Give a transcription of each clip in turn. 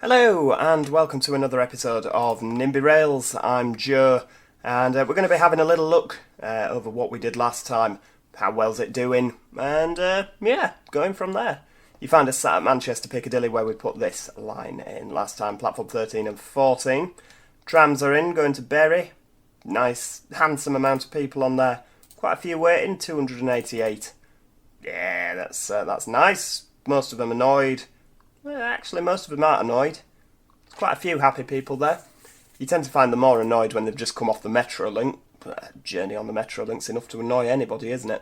Hello and welcome to another episode of NIMBY Rails. I'm Joe and we're going to be having a little look over what we did last time, how well's it doing, and going from there. You find us sat at Manchester Piccadilly where we put this line in last time, platform 13 and 14. Trams are in, going to Bury. Nice, handsome amount of people on there. Quite a few waiting, 288. Yeah, that's nice. Most of them annoyed. Well, actually, most of them aren't annoyed. There's quite a few happy people there. You tend to find them more annoyed when they've just come off the Metrolink. But a journey on the Metrolink's enough to annoy anybody, isn't it?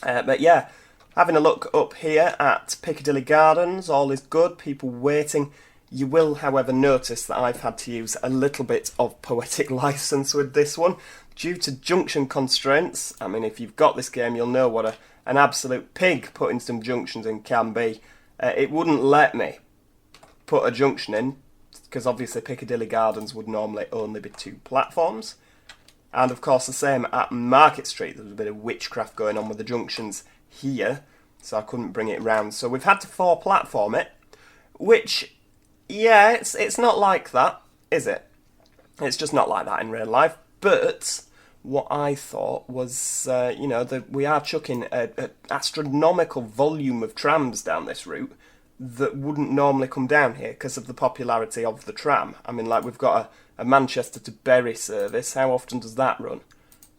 But yeah, having a look up here at Piccadilly Gardens, all is good, people waiting. You will, however, notice that I've had to use a little bit of poetic license with this one. Due to junction constraints, I mean, if you've got this game, you'll know what an absolute pig putting some junctions in can be. It wouldn't let me put a junction in, because obviously Piccadilly Gardens would normally only be 2 platforms. And of course the same at Market Street. There was a bit of witchcraft going on with the junctions here, so I couldn't bring it round. So we've had to 4-platform it, which, yeah, it's not like that, is it? It's just not like that in real life. But what I thought was, that we are chucking an astronomical volume of trams down this route that wouldn't normally come down here because of the popularity of the tram. I mean, like, we've got a Manchester to Bury service. How often does that run?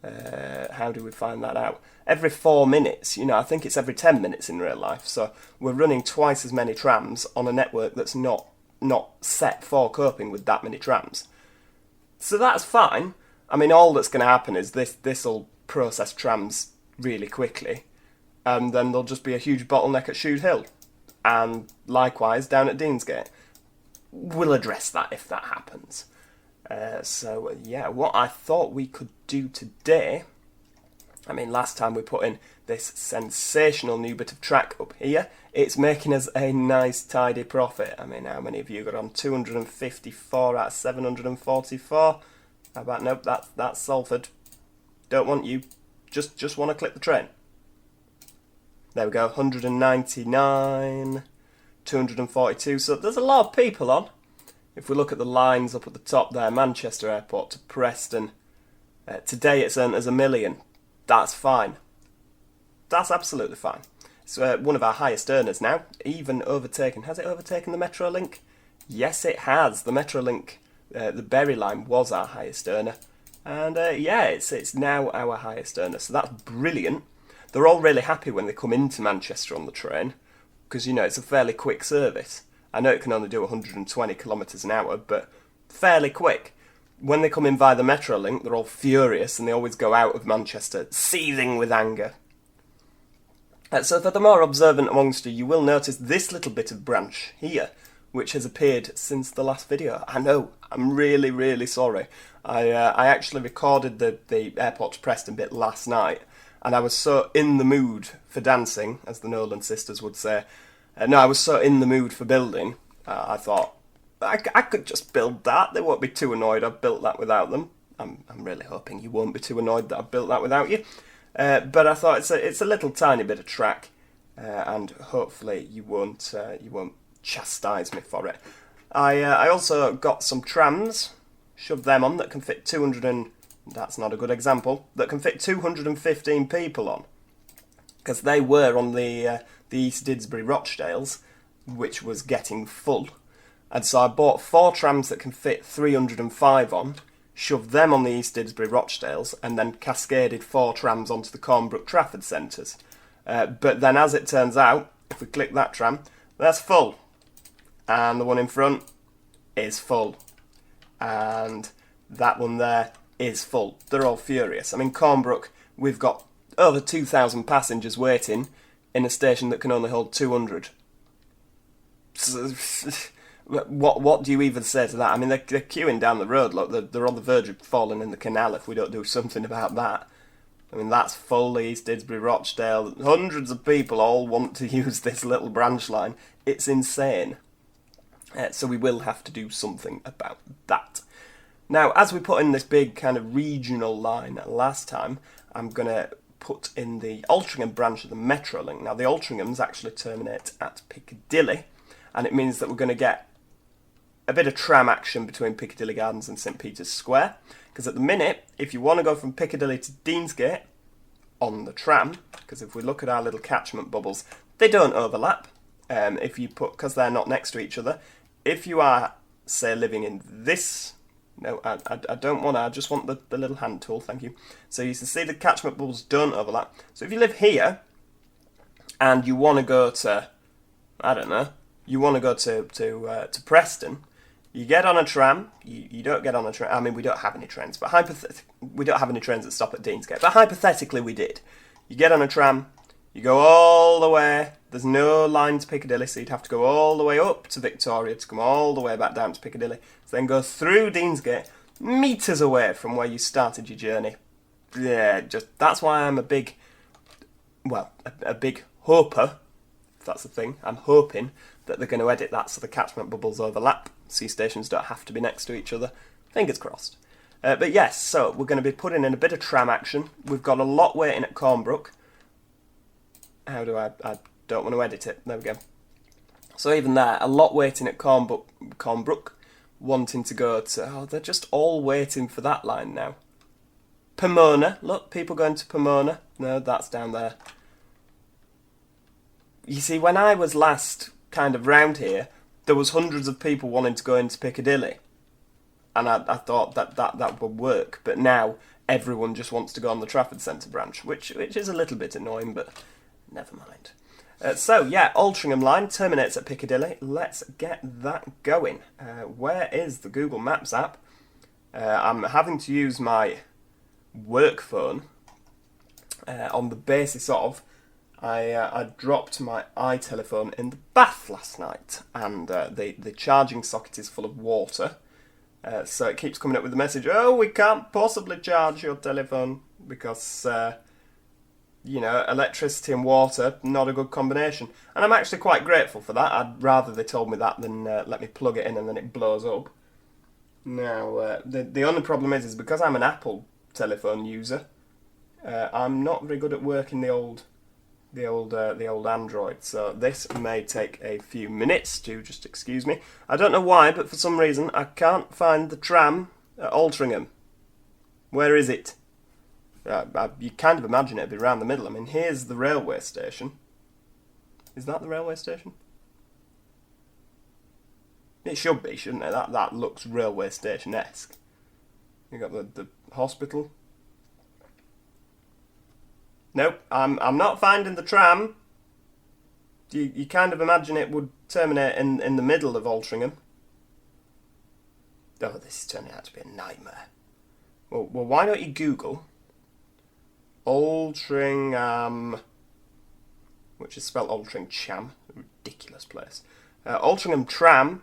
How do we find that out? Every 4 minutes. I think it's every 10 minutes in real life. So we're running twice as many trams on a network that's not set for coping with that many trams. So that's fine. I mean, all that's going to happen is this'll process trams really quickly, and then there'll just be a huge bottleneck at Shude Hill, and likewise down at Deansgate. We'll address that if that happens. What I thought we could do today, I mean, last time we put in this sensational new bit of track up here. It's making us a nice tidy profit. I mean, how many of you got on? 254 out of 744. How about, nope, that's Salford. Don't want you. Just want to click the train. There we go, 199, 242. So there's a lot of people on. If we look at the lines up at the top there, Manchester Airport to Preston. Today it's earned as 1 million. That's fine. That's absolutely fine. It's one of our highest earners now. Even overtaken. Has it overtaken the Metrolink? Yes, it has. The Metrolink. The Bury line was our highest earner, and it's now our highest earner, so that's brilliant. They're all really happy when they come into Manchester on the train, because it's a fairly quick service. I know it can only do 120 kilometres an hour, but fairly quick. When they come in via the Metrolink, they're all furious, and they always go out of Manchester seething with anger. So for the more observant amongst you, you will notice this little bit of branch here, which has appeared since the last video. I know, I'm really, really sorry. I actually recorded the Airport to Preston bit last night, and I was so in the mood for dancing, as the Nolan sisters would say. I was so in the mood for building, I thought, I could just build that. They won't be too annoyed I've built that without them. I'm really hoping you won't be too annoyed that I've built that without you. But I thought it's a little tiny bit of track, and hopefully you won't chastise me for it. I also got some trams, shoved them on, that can fit 200 and... that's not a good example, that can fit 215 people on. Because they were on the East Didsbury Rochdales, which was getting full. And so I bought 4 trams that can fit 305 on, shoved them on the East Didsbury Rochdales, and then cascaded 4 trams onto the Cornbrook Trafford Centres. But then, as it turns out, if we click that tram, that's full. And the one in front is full. And that one there is full. They're all furious. I mean, Cornbrook, we've got over 2,000 passengers waiting in a station that can only hold 200. So, what do you even say to that? I mean, they're queuing down the road. Look, they're on the verge of falling in the canal if we don't do something about that. I mean, that's full, East Didsbury Rochdale. Hundreds of people all want to use this little branch line. It's insane. So we will have to do something about that. Now, as we put in this big kind of regional line last time, I'm going to put in the Altrincham branch of the Metrolink. Now, the Altrinchams actually terminate at Piccadilly, and it means that we're going to get a bit of tram action between Piccadilly Gardens and St Peter's Square. Because at the minute, if you want to go from Piccadilly to Deansgate on the tram, because if we look at our little catchment bubbles, they don't overlap. If you put, because they're not next to each other. If you are, say, living in this, no, I don't want to, I just want the little hand tool, thank you. So you can see the catchment bubbles don't overlap. So if you live here, and you want to go to, I don't know, you want to go to Preston, you get on a tram, you don't get on a tram, I mean we don't have any trains, but we don't have any trains that stop at Deansgate, but hypothetically we did. You get on a tram, you go all the way, there's no line to Piccadilly, so you'd have to go all the way up to Victoria to come all the way back down to Piccadilly, so then go through Deansgate, metres away from where you started your journey. Yeah, that's why I'm a big hoper, if that's a thing. I'm hoping that they're going to edit that so the catchment bubbles overlap, so your stations don't have to be next to each other. Fingers crossed. But yes, so we're going to be putting in a bit of tram action. We've got a lot waiting at Cornbrook. How do I don't want to edit it. There we go. So even there, a lot waiting at Cornbrook, wanting to go to... Oh, they're just all waiting for that line now. Pomona. Look, people going to Pomona. No, that's down there. You see, when I was last kind of round here, there was hundreds of people wanting to go into Piccadilly. And I thought that would work. But now, everyone just wants to go on the Trafford Centre branch, which is a little bit annoying, but never mind. So, yeah, Altrincham line terminates at Piccadilly. Let's get that going. Where is the Google Maps app? I'm having to use my work phone on the basis of I dropped my iTelephone in the bath last night, and the charging socket is full of water, so it keeps coming up with the message, oh, we can't possibly charge your telephone because electricity and water, not a good combination. And I'm actually quite grateful for that. I'd rather they told me that than let me plug it in and then it blows up. Now, the only problem is because I'm an Apple telephone user, I'm not very good at working the old Android. So this may take a few minutes, to just excuse me. I don't know why, but for some reason I can't find the tram at Altrincham. Where is it? You kind of imagine it'd be around the middle. I mean, here's the railway station. Is that the railway station? It should be, shouldn't it? That looks railway station-esque. You got the hospital. Nope, I'm not finding the tram. You kind of imagine it would terminate in the middle of Altrincham. Oh, this is turning out to be a nightmare. Well, why don't you Google Altrincham, which is spelled Altrincham, a ridiculous place. Altrincham Tram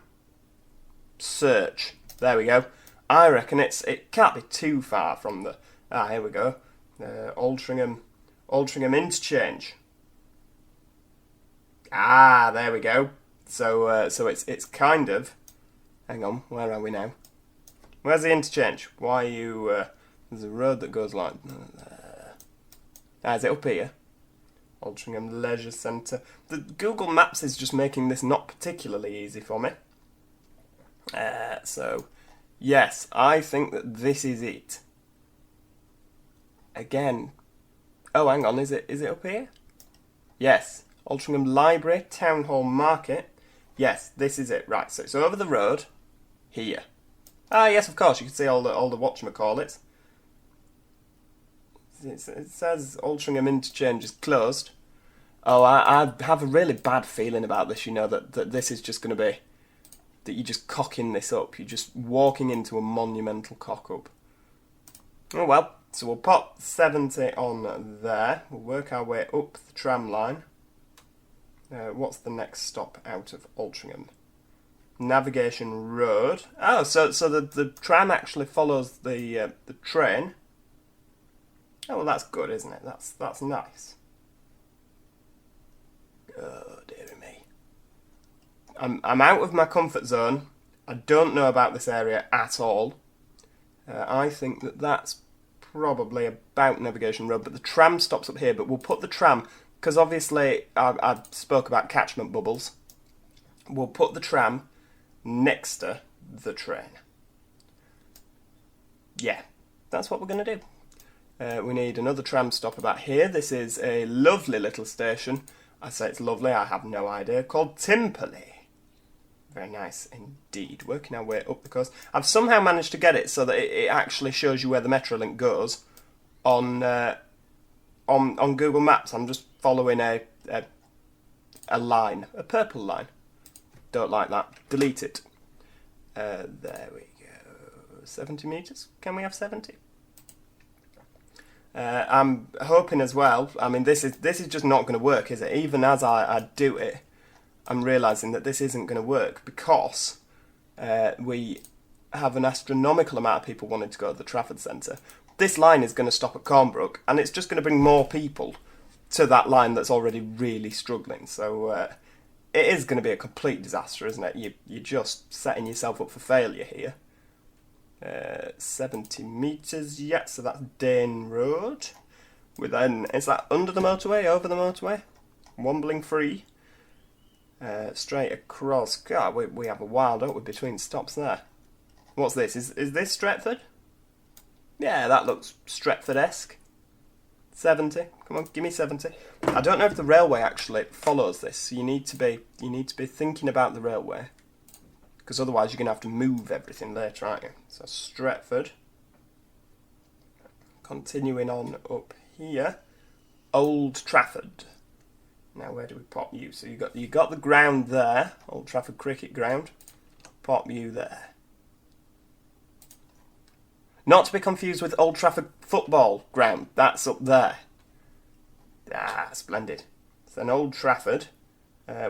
Search. There we go. I reckon it can't be too far from the... here we go. Altrincham Interchange. There we go. So it's kind of... Hang on, where are we now? Where's the interchange? Why are you... there's a road that goes like... is it up here? Altrincham Leisure Centre. The Google Maps is just making this not particularly easy for me. So, yes, I think that this is it. Again. Oh, hang on, is it up here? Yes. Altrincham Library, Town Hall Market. Yes, this is it. Right, so it's over the road. Here. Yes, of course, you can see all the whatchamacallits. It says Altrincham Interchange is closed. Oh, I have a really bad feeling about this, that this is just going to be... That you're just cocking this up. You're just walking into a monumental cock-up. Oh well, so we'll pop 70 on there. We'll work our way up the tram line. What's the next stop out of Altrincham? Navigation Road. Oh, so the tram actually follows the train. Oh, well, that's good, isn't it? That's nice. Oh, dearie me. I'm out of my comfort zone. I don't know about this area at all. I think that's probably about Navigation Road, but the tram stops up here. But we'll put the tram, because obviously I spoke about catchment bubbles. We'll put the tram next to the train. Yeah, that's what we're going to do. We need another tram stop about here. This is a lovely little station. I say it's lovely, I have no idea. Called Piccadilly. Very nice indeed. Working our way up the coast. I've somehow managed to get it so that it actually shows you where the Metrolink goes on Google Maps. I'm just following a line, a purple line. Don't like that. Delete it. There we go. 70 metres? Can we have 70? I'm hoping as well. I mean, this is just not going to work, is it? Even as I do it, I'm realising that this isn't going to work because we have an astronomical amount of people wanting to go to the Trafford Centre. This line is going to stop at Cornbrook, and it's just going to bring more people to that line that's already really struggling. So it is going to be a complete disaster, isn't it? You're just setting yourself up for failure here. 70 metres, yeah, so that's Dane Road. Is that under the motorway, over the motorway? Wombling free. Straight across. God, we have a while, don't we, between stops there. What's this? Is this Stretford? Yeah, that looks Stretford-esque. 70. Come on, give me 70. I don't know if the railway actually follows this. So you need to be thinking about the railway, because otherwise you're going to have to move everything later, aren't you? So Stretford. Continuing on up here, Old Trafford. Now where do we pop you? So you got the ground there, Old Trafford Cricket Ground. Pop you there. Not to be confused with Old Trafford Football Ground. That's up there. Ah, splendid. So an Old Trafford.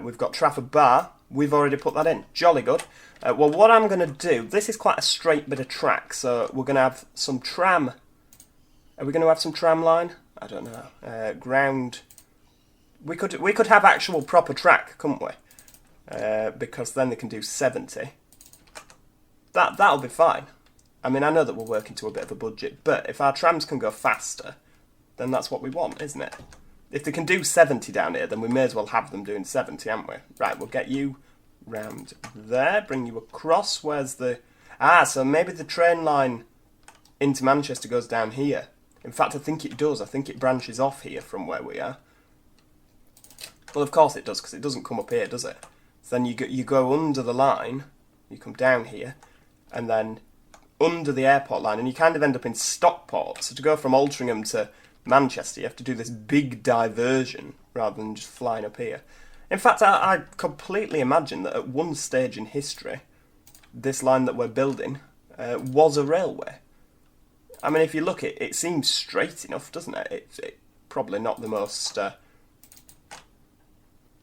We've got Trafford Bar. We've already put that in. Jolly good. Well, what I'm going to do, this is quite a straight bit of track, so we're going to have some tram. Are we going to have some tram line? I don't know. Ground. We could have actual proper track, couldn't we? Because then they can do 70. That'll be fine. I mean, I know that we're working to a bit of a budget, but if our trams can go faster, then that's what we want, isn't it? If they can do 70 down here, then we may as well have them doing 70, haven't we? Right, we'll get you round there, bring you across. Where's the... Ah, so maybe the train line into Manchester goes down here. In fact, I think it does. I think it branches off here from where we are. Well, of course it does, because it doesn't come up here, does it? So then you go under the line, you come down here, and then under the airport line, and you kind of end up in Stockport. So to go from Altrincham to Manchester, you have to do this big diversion rather than just flying up here. In fact, I completely imagine that at one stage in history, this line that we're building was a railway. I mean, if you look, it seems straight enough, doesn't it? It's probably not the most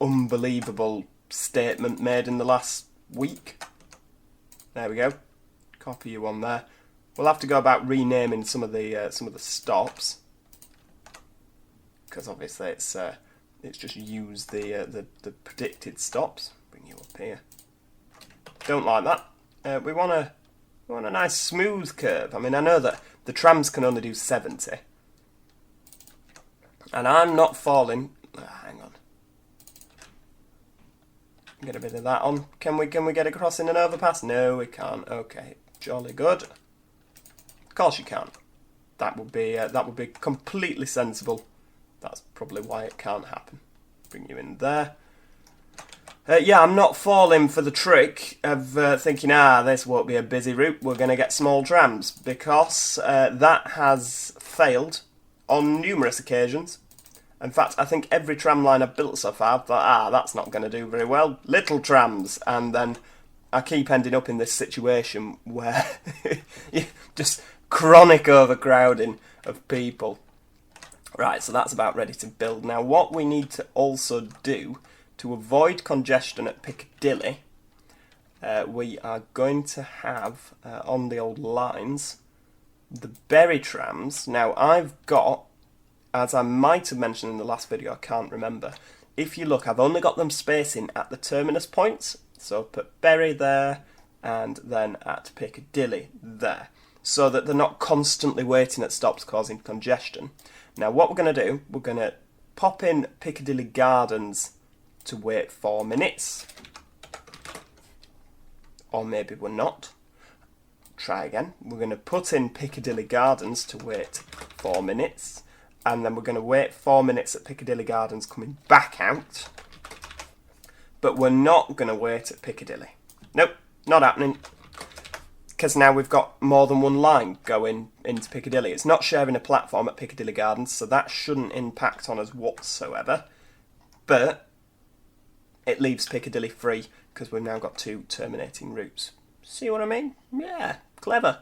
unbelievable statement made in the last week. There we go. Copy you on there. We'll have to go about renaming some of the stops, because obviously it's just used the predicted stops. Bring you up here. Don't like that. We want a nice smooth curve. I mean, I know that the trams can only do 70, and I'm not falling. Hang on. Get a bit of that on. Can we get across in an overpass? No, we can't. Okay, jolly good. Of course you can't. That would be completely sensible. That's probably why it can't happen. Bring you in there. Yeah, I'm not falling for the trick of thinking, this won't be a busy route, we're going to get small trams, because that has failed on numerous occasions. In fact, I think every tram line I've built so far, I've thought, that's not going to do very well. Little trams. And then I keep ending up in this situation where just chronic overcrowding of people. Right, so that's about ready to build. Now, what we need to also do to avoid congestion at Piccadilly, we are going to have, on the old lines, the Berry trams. Now, I've got, as I might have mentioned in the last video, I can't remember. If you look, I've only got them spacing at the terminus points. So put Berry there, and then at Piccadilly there, so that they're not constantly waiting at stops causing congestion. Now what we're going to do, we're going to pop in Piccadilly Gardens to wait 4 minutes. or maybe we're not. Try again. We're going to put in Piccadilly Gardens to wait 4 minutes, and then we're going to wait 4 minutes at Piccadilly Gardens coming back out, but we're not going to wait at Piccadilly. Nope, not happening, because now we've got more than one line going into Piccadilly. It's not sharing a platform at Piccadilly Gardens, so that shouldn't impact on us whatsoever, but it leaves Piccadilly free because we've now got 2 terminating routes. See what I mean? Yeah, clever.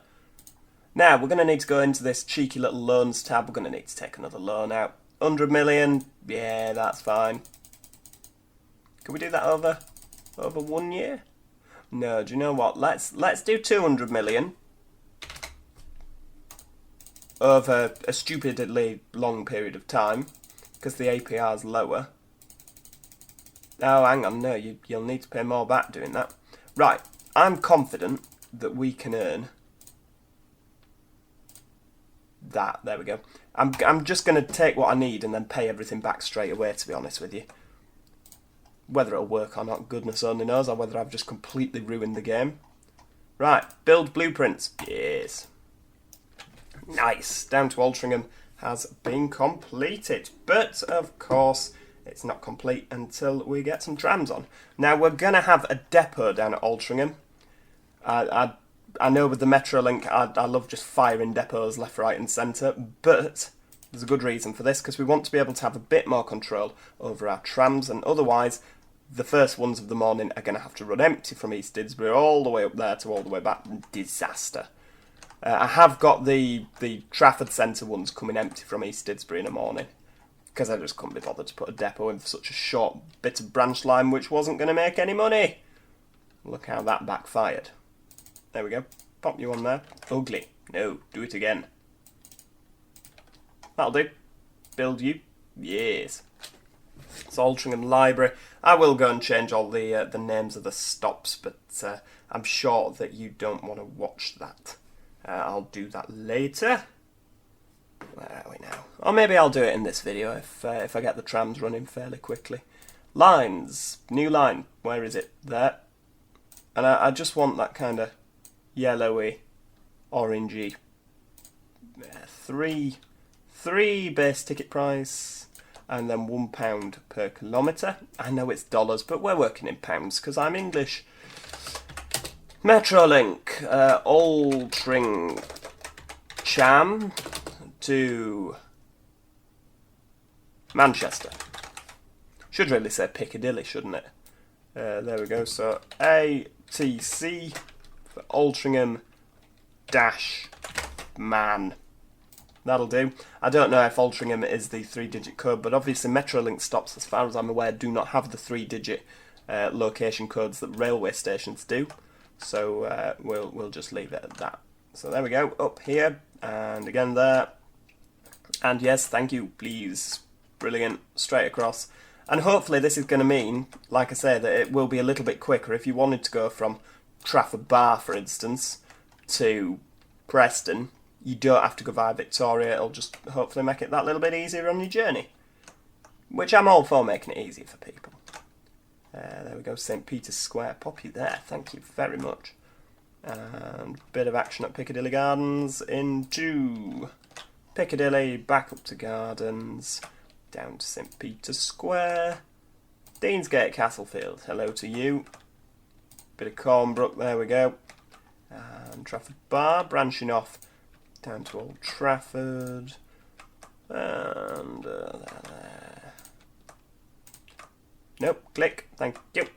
Now, we're going to need to go into this cheeky little loans tab. We're going to need to take another loan out. 100 million, yeah, that's fine. Can we do that over 1 year? No, do you know what? Let's do 200 million over a stupidly long period of time because the APR is lower. Oh, hang on, no, you'll need to pay more back doing that. Right. I'm confident that we can earn that. There we go. I'm just going to take what I need and then pay everything back straight away, to be honest with you. Whether it'll work or not, goodness only knows, or whether I've just completely ruined the game. Right, build blueprints. Yes. Nice. Down to Altrincham has been completed. But, of course, it's not complete until we get some trams on. Now, we're going to have a depot down at Altrincham. I know with the Metrolink, I love just firing depots left, right and centre, but there's a good reason for this, because we want to be able to have a bit more control over our trams, and otherwise the first ones of the morning are going to have to run empty from East Didsbury all the way up there to all the way back. Disaster. I have got the Trafford Centre ones coming empty from East Didsbury in the morning, because I just couldn't be bothered to put a depot in for such a short bit of branch line which wasn't going to make any money. Look how that backfired. There we go. Pop you on there. Ugly. No, do it again. That'll do. Build you. Yes. It's Altrincham Library. I will go and change all the names of the stops, but I'm sure that you don't want to watch that. I'll do that later. Where are we now? Or maybe I'll do it in this video if I get the trams running fairly quickly. Lines. New line. Where is it? There. And I just want that kind of yellowy, orangey. Three base ticket price, and then £1 per kilometre. I know it's dollars, but we're working in pounds because I'm English. Metrolink, Altrincham to Manchester. Should really say Piccadilly, shouldn't it? There we go. So ATC for Altrincham -man. That'll do. I don't know if Altrincham is the 3-digit code, but obviously Metrolink stops, as far as I'm aware, do not have the 3-digit location codes that railway stations do. So we'll just leave it at that. So there we go. Up here and again there. And yes, thank you, please. Brilliant. Straight across. And hopefully this is going to mean, like I say, that it will be a little bit quicker. If you wanted to go from Trafford Bar, for instance, to Preston, you don't have to go via Victoria. It'll just hopefully make it that little bit easier on your journey. Which I'm all for, making it easier for people. There we go, St. Peter's Square. Pop you there, thank you very much. And bit of action at Piccadilly Gardens into Piccadilly, back up to Gardens, down to St. Peter's Square. Deansgate, Castlefield, hello to you. Bit of Cornbrook, there we go. And Trafford Bar, branching off down to Old Trafford. And there. Nope, click, thank you.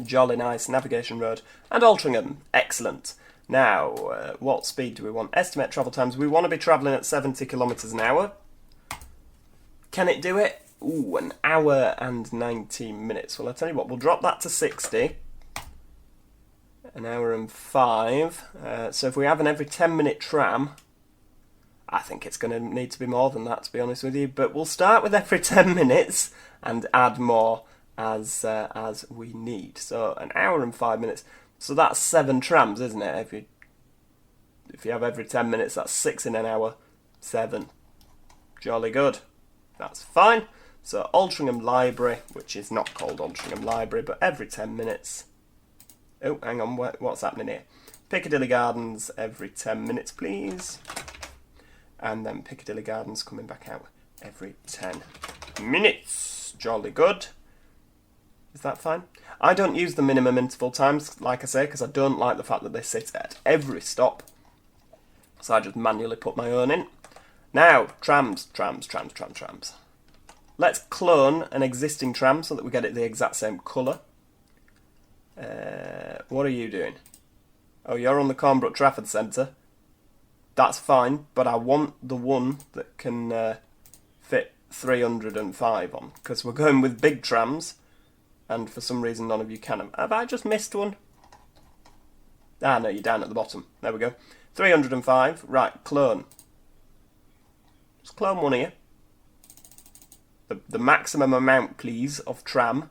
Jolly nice, Navigation Road. And Altrincham, excellent. Now, what speed do we want? Estimate travel times. We want to be travelling at 70 kilometres an hour. Can it do it? Ooh, an hour and 19 minutes. Well, I'll tell you what, we'll drop that to 60. An hour and 5. So if we have an every 10-minute tram, I think it's going to need to be more than that, to be honest with you. But we'll start with every 10 minutes and add more as we need. So an hour and 5 minutes. So that's 7 trams, isn't it? If you have every 10 minutes, that's 6 in an hour. 7. Jolly good. That's fine. So Altrincham Library, which is not called Altrincham Library, but every 10 minutes. Oh, hang on, what's happening here? Piccadilly Gardens every 10 minutes, please. And then Piccadilly Gardens coming back out every 10 minutes. Jolly good. Is that fine? I don't use the minimum interval times, like I say, because I don't like the fact that they sit at every stop. So I just manually put my own in. Now, trams. Let's clone an existing tram so that we get it the exact same colour. What are you doing? Oh, you're on the Cornbrook Trafford Centre. That's fine, but I want the one that can fit 305 on, because we're going with big trams, and for some reason none of you can. Have I just missed one? Ah, no, you're down at the bottom. There we go. 305. Right, clone. Just clone one here. The maximum amount, please, of tram.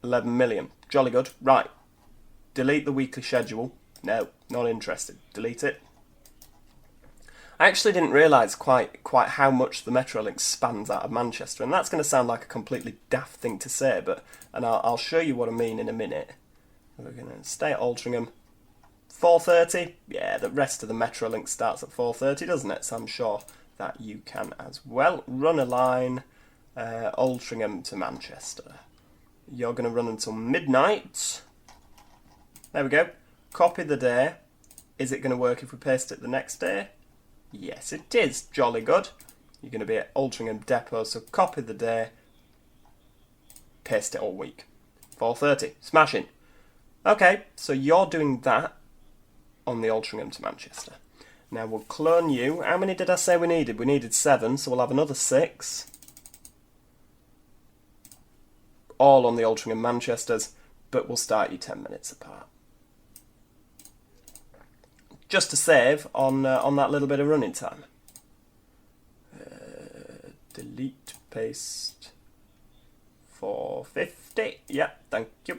11 million. Jolly good. Right. Delete the weekly schedule. No, not interested. Delete it. I actually didn't realise quite how much the Metrolink spans out of Manchester, and that's going to sound like a completely daft thing to say, and I'll show you what I mean in a minute. We're going to stay at Altrincham. 4:30? Yeah, the rest of the Metrolink starts at 4:30, doesn't it? So I'm sure that you can as well. Run a line, Altrincham to Manchester. You're going to run until midnight. There we go. Copy the day. Is it going to work if we paste it the next day? Yes, it is. Jolly good. You're going to be at Altrincham Depot, so copy the day. Paste it all week. 4:30. Smashing. Okay, so you're doing that on the Altrincham to Manchester. Now we'll clone you. How many did I say we needed? We needed 7, so we'll have another 6. All on the Altrincham Manchesters, but we'll start you 10 minutes apart. Just to save on that little bit of running time. Delete, paste, 450. Yeah, thank you.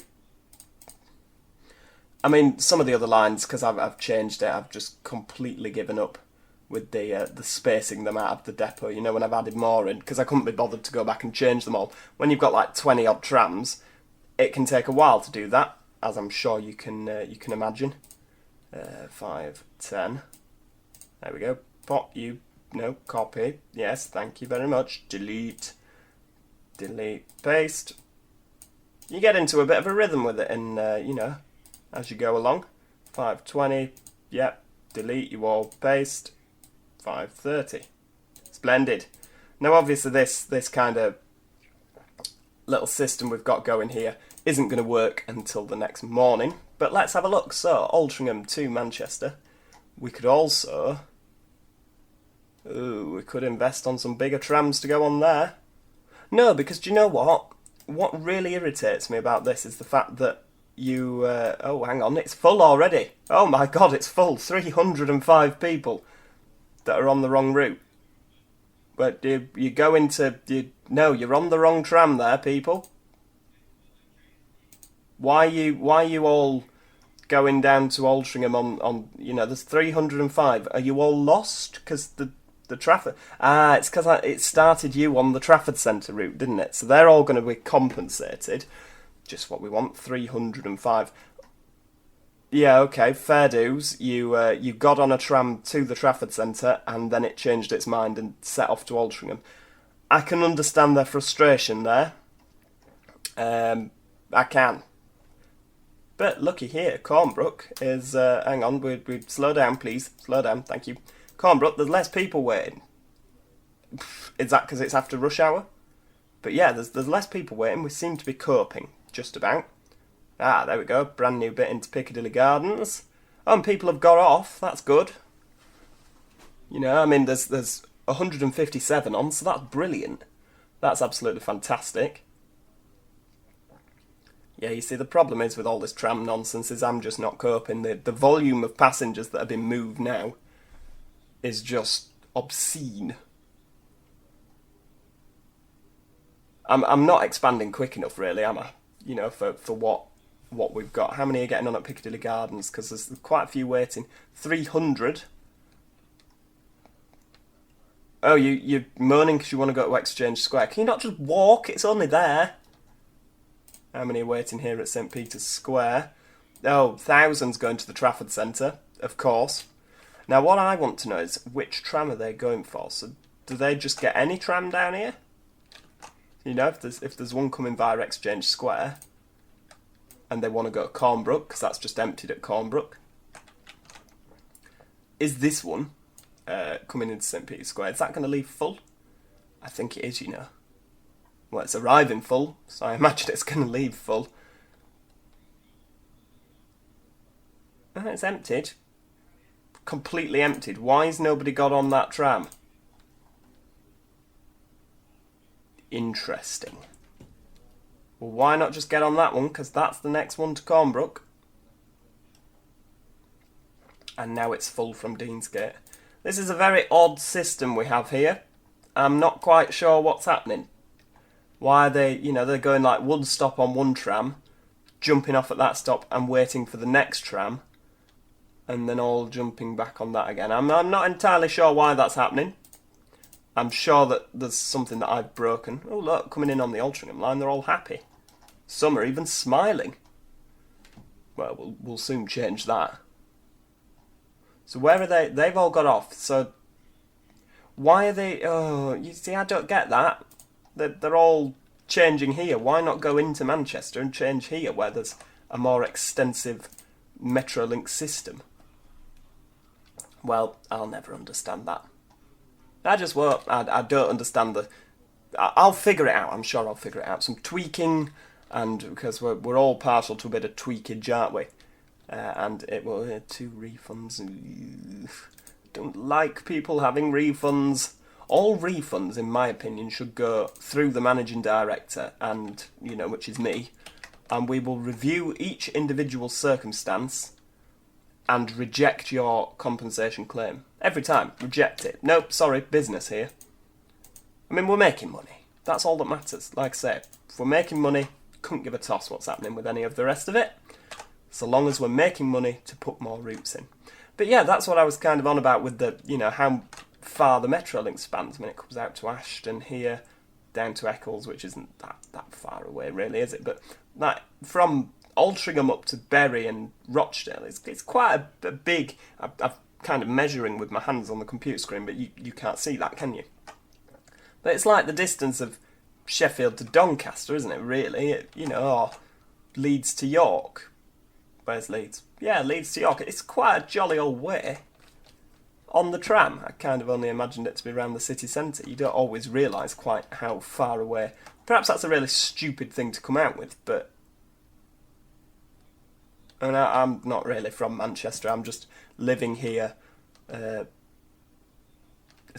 I mean, some of the other lines, because I've changed it, I've just completely given up with the spacing them out of the depot. You know, when I've added more in, because I couldn't be bothered to go back and change them all. When you've got like 20 odd trams, it can take a while to do that, as I'm sure you can imagine. 5, 10. There we go. Pop you. No, copy. Yes, thank you very much. Delete. Delete. Paste. You get into a bit of a rhythm with it, and you know, as you go along. 520. Yep. Delete you all. Paste. 530. Splendid. Now, obviously, this kind of little system we've got going here isn't going to work until the next morning. But let's have a look. So, Altrincham to Manchester. We could also... Ooh, we could invest on some bigger trams to go on there. No, because do you know what? What really irritates me about this is the fact that you... oh, hang on, it's full already. Oh my god, it's full. 305 people that are on the wrong route. But you go into... No, you're on the wrong tram there, people. Why are you all going down to Altrincham on you know, there's 305. Are you all lost? Because the Trafford... Ah, it's because it started you on the Trafford Centre route, didn't it? So they're all going to be compensated. Just what we want, 305. Yeah, okay, fair dues. You got on a tram to the Trafford Centre and then it changed its mind and set off to Altrincham. I can understand their frustration there. I can. But looky here, Cornbrook is... hang on, we'd slow down, please. Slow down, thank you. Cornbrook, there's less people waiting. Is that because it's after rush hour? But yeah, there's less people waiting. We seem to be coping, just about. Ah, there we go. Brand new bit into Piccadilly Gardens. Oh, and people have got off. That's good. You know, I mean, there's 157 on, so that's brilliant. That's absolutely fantastic. Yeah, you see, the problem is with all this tram nonsense is I'm just not coping. The volume of passengers that have been moved now is just obscene. I'm not expanding quick enough, really, am I? You know, for what we've got. How many are getting on at Piccadilly Gardens? Because there's quite a few waiting. 300. Oh, you're moaning because you want to go to Exchange Square. Can you not just walk? It's only there. How many are waiting here at St Peter's Square? Oh, thousands going to the Trafford Centre, of course. Now, what I want to know is which tram are they going for? So, do they just get any tram down here? You know, if there's one coming via Exchange Square, and they want to go to Cornbrook, because that's just emptied at Cornbrook. Is this one coming into St Peter's Square? Is that going to leave full? I think it is, you know. Well, it's arriving full, so I imagine it's going to leave full. And it's emptied. Completely emptied. Why has nobody got on that tram? Interesting. Well, why not just get on that one? Because that's the next one to Cornbrook. And now it's full from Deansgate. This is a very odd system we have here. I'm not quite sure what's happening. Why are they, you know, they're going like one stop on one tram, jumping off at that stop and waiting for the next tram, and then all jumping back on that again. I'm not entirely sure why that's happening. I'm sure that there's something that I've broken. Oh look, coming in on the Altrincham line, they're all happy. Some are even smiling. Well, we'll soon change that. So where are they? They've all got off. So why are they... Oh, you see, I don't get that. They're all changing here. Why not go into Manchester and change here where there's a more extensive Metrolink system? Well, I'll never understand that. I just won't. I don't understand the... I'll figure it out. I'm sure I'll figure it out. Some tweaking, and because we're all partial to a bit of tweakage, aren't we? And it will... 2 refunds. Don't like people having refunds. All refunds, in my opinion, should go through the managing director, and, you know, which is me, and we will review each individual circumstance and reject your compensation claim. Every time, reject it. Nope, sorry, business here. I mean, we're making money. That's all that matters. Like I say, if we're making money, couldn't give a toss what's happening with any of the rest of it, so long as we're making money to put more routes in. But yeah, that's what I was kind of on about with the, you know, how far the Metrolink spans. I mean, it comes out to Ashton here, down to Eccles, which isn't that far away, really, is it? But that from Altrincham up to Bury and Rochdale, it's quite a big... I'm kind of measuring with my hands on the computer screen, but you can't see that, can you? But it's like the distance of Sheffield to Doncaster, isn't it, really? You know, or Leeds to York. Where's Leeds? Yeah, Leeds to York. It's quite a jolly old way. On the tram, I kind of only imagined it to be around the city centre. You don't always realise quite how far away. Perhaps that's a really stupid thing to come out with, but... And I'm not really from Manchester, I'm just living here as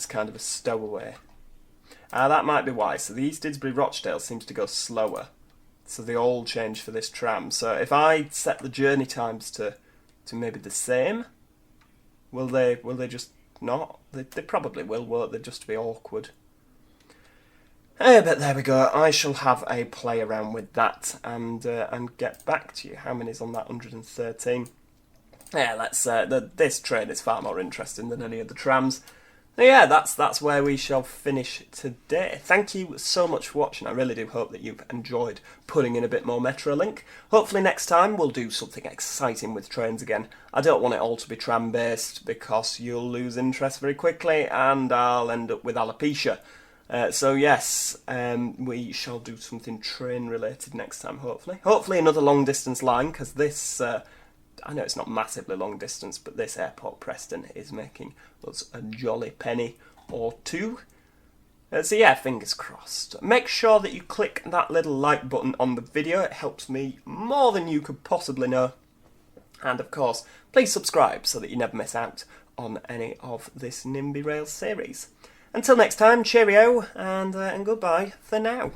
kind of a stowaway. That might be why. So the East Didsbury Rochdale seems to go slower. So they all change for this tram. So if I set the journey times to maybe the same... Will they just not? They probably will, won't they, just to be awkward. But there we go. I shall have a play around with that and get back to you. How many's on that 113? Yeah, let's. This train is far more interesting than any of the trams. Yeah, that's where we shall finish today. Thank you so much for watching. I really do hope that you've enjoyed putting in a bit more Metrolink. Hopefully next time we'll do something exciting with trains again. I don't want it all to be tram-based because you'll lose interest very quickly and I'll end up with alopecia. So yes, we shall do something train-related next time, hopefully. Hopefully another long-distance line, because this... I know it's not massively long distance, but this Airport Preston is making us a jolly penny or two. So yeah, fingers crossed. Make sure that you click that little like button on the video. It helps me more than you could possibly know. And of course, please subscribe so that you never miss out on any of this NIMBY Rails series. Until next time, cheerio and goodbye for now.